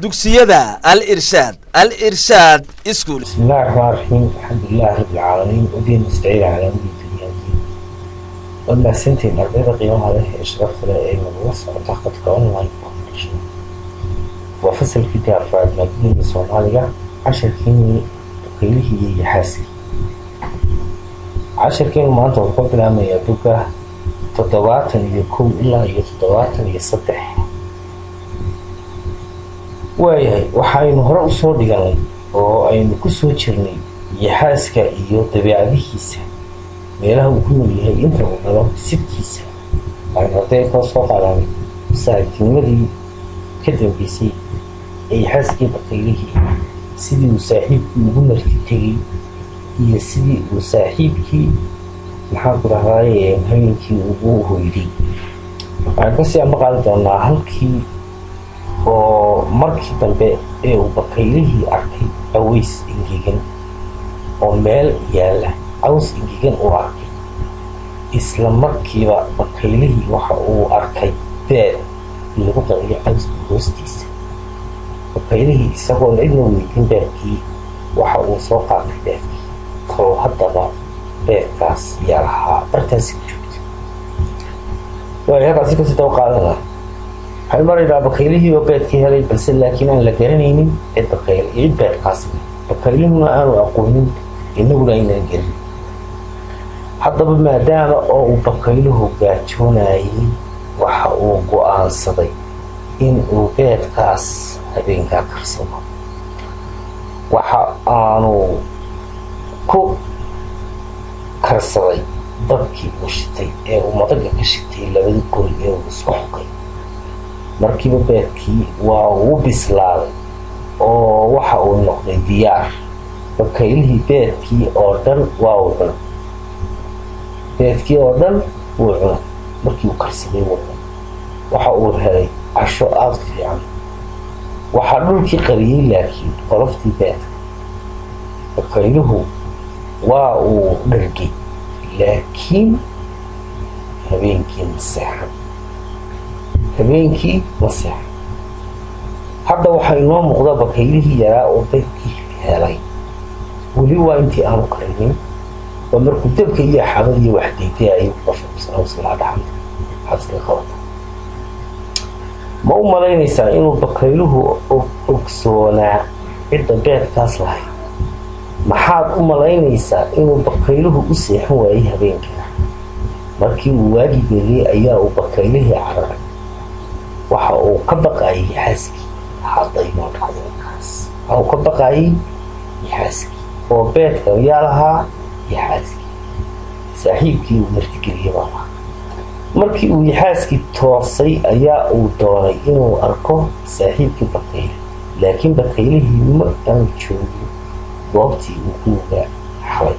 dugsiyada al-irshaad iskuul. bismillahi raxmaani raxiim alxamdulillahi rabbil caalamiin wadiin nastaciin calaa amri dunyaatiin wanaagsantiin ardayda qiimaha leh ee sharafta leh ee nagula socota khadka online communication waa fasalkii afraad maadada Soomaaliga casharkii qaylihii iyo yaxaasi casharkii maanta wuxuu bilaabmayaa buugga 71 ilaa 73 waayahay waxaynu hore u soo dhiganay oo aynu ku soo jirnay yaxaaska iyo dabeecadihiisa meelaha uu ku nool yahay inta uu dhalo sidkiisa aynu arday ka soo qaadanay saaxiibtinimadii ka dambeysay ee yaxaaskii baqaylihii sidii uu saaxiibkii ugu marti tegay iyo sidii uu saaxiibkii maxaa ku dhahday habeenkii ugu hoyday waxaan kasii maqali doonaa halkii oo markii dambe ee uu baqaylihii arkay aways ingegan oo meel yaala aways ingegan uu arkay isla markiiba baqaylihii waxa uu arkay beed lagu qariyo aways hoostiisa baqaylihii isagoo cidna weydiin beedkii waxa uu soo qaatay beedkii talo haddaba beedkaas yaa lahaa bartaasi ku joogta waayahaasi kasii daba qaadanaa waxay maraydaa baqaylihii oo beedkii helay balse laakiin aan la garanaynin cid beedkaas baqaylihuna aanu aqoonin inaguna aynaan gelin haddaba maadaama oo uu baqayluhu gaajoonayay waxa uu go-aansaday in uu beedkaas habeenkaa karsado waxa aanu ku karsaday dabkii uu shitay ee uu madaga ka shitay labada gol ee uu isku xukay markiiba beedkii waa uu bislaaday oo waxa uu noqday diyaar baqaylihii beedkii oo dhan waa uu cunay beedkii oo dhan wuu cunay markii uu karsaday wuu cunay waxa uu helay casho aada fiican waxaa dhulkii qariyey laakiin qoloftii beedka baqayluhu waa uu dhargay laakiin habeenkii maseexan hadda waxaa inoo muuqda baqaylihii yaraa oo beedkii helay weli waa intii aanu qarinin oo markuu dabka iyo xabad iyo wax daytay ayuu qofsalaa dhaxanta xaska qabata ma u malaynaysaa inuu baqayluhu ogsoonaa cidda beedkaas lahayd maxaad u malaynaysaa inuu baqayluhu u seexan waayey habeenkaa markii uu waagi geliyey ayaa uu baqaylihii cararay waxa uu ka baqayay yaxaaskii haddaynoo dhacdakaas waxa uu ka baqayay yaxaaskii oo beedka yaa lahaa yaxaaskii saaxiibkii uu martigeliyey baa lahaa markii uu yaxaaskii toosay ayaa uu doonay inuu arko saaxiibkii baqayle laakiin baqaylihii ma aanu joogin goobtii uu ku uga xalay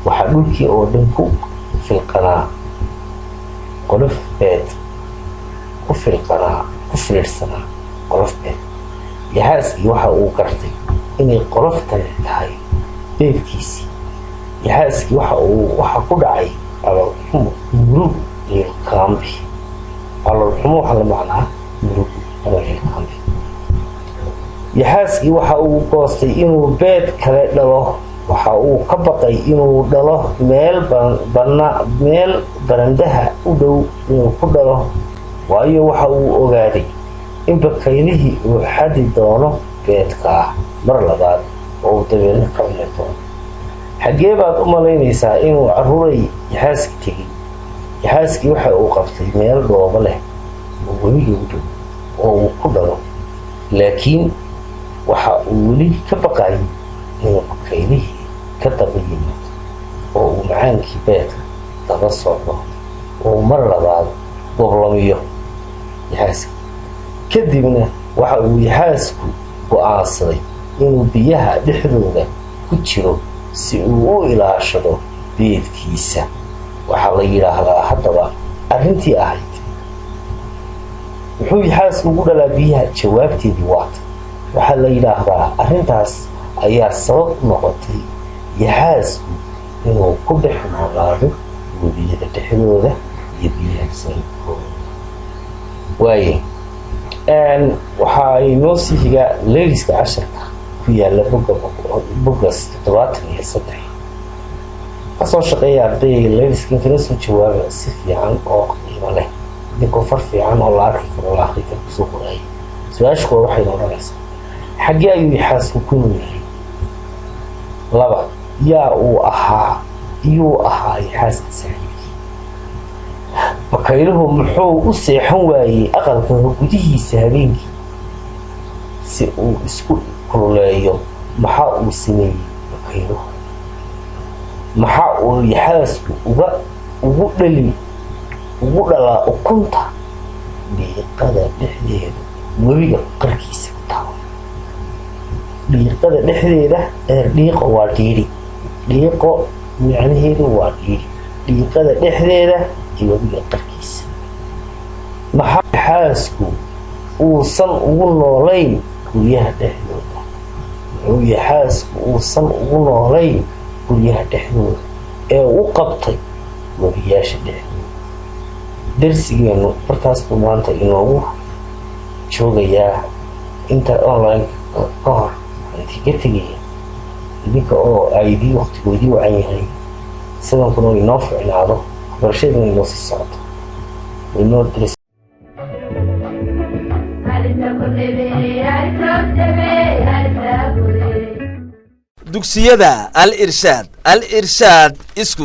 waxaa dhulkii oo dhan ku filqanaa qolof beed ku fiirsanaa qolof beed yaxaaskii waxa uu gartay inay qoloftani tahay beedkiisii yaxaaskii waxa ku dhacay caloolxumo murug lilkaambi caloolxumo waxaa la macnaa murug ama lilkaambi yaxaaskii waxa uu goostay inuu beed kale dhalo waxa uu ka baqay inuu dhalo meel barandaha u dhow inuu ku dhalo waayo waxa uu ogaaday in baqaylihii uu xadi doono beedkaa mar labaad oo uu dabeedna qabni doono xaggee baad u malaynaysaa inuu caruuray yaxaaskii tegey yaxaaskii waxa uu qabtay meel dhoobo leh oo webiga u dhow oo uu ku dhalo laakiin waxa uu weli ka baqayay inuu baqaylihii ka daba yimaado oo uu macaankii beedka daba socdo oo mar labaad goblamiyo yaxaaska kadibna waxa uu yaxaasku go-aansaday inuu biyaha dhexdooda ku jiro si uu u ilaashado beedkiisa waxaa la yidhaahdaa haddaba arrintii ahayd wuxuu yaxaasku ugu dhalaa biyaha jawaabteedii waata waxaa la yidhaahdaa arrintaas ayaa sabab u noqotay yaxaasku inuu ku dhex noolaado webiyada dhexdooda يبيعسن واي waxaa inoo sii xiga leeliska 10 ku yaala bogas 73 kasoo shaqeeya arday leeliska kala soo jawaaba si fiican oo qiimo leh diko far fiican oo la arki karo la akhri karo soo qoray su'aashu waxay noqonaysaa xagee ayuu xaasku ku noolyahay laba yaa uu ahaa xaaska saaxiibkii bakayluhu muxuu u seexan waayay aqalka gudihiisa habeenkii si uu isku kululeeyo maxaa uu sameeyay bakayluhu maxaa uu xaasku ugu dhalaa ukunta dhiiqada dhexdeeda webiga qarkiisa ku taal dhiiqada dhexdeeda dhiiqo waa dhiiri dhiiqo macnaheedu waa dhiiri dhiiqada dhexdeeda iyo webiga qarkiisa maxaa xaasku uusan ugu noolayn guryaha dhexdooda xaasku uusan ugu noolayn guryaha dhexdooda ee u qabtay webiyaasha dhexdooda darsigeenu markaas buu maanta inoogu joogayaa inta online ka hor intii ka tegaya idinka oo aydii waqtigoodii wacan yahay sidankuna inoo ficnaado barashaduna inoo sii socoto inoo diris dugsiyada al irshaad iskuul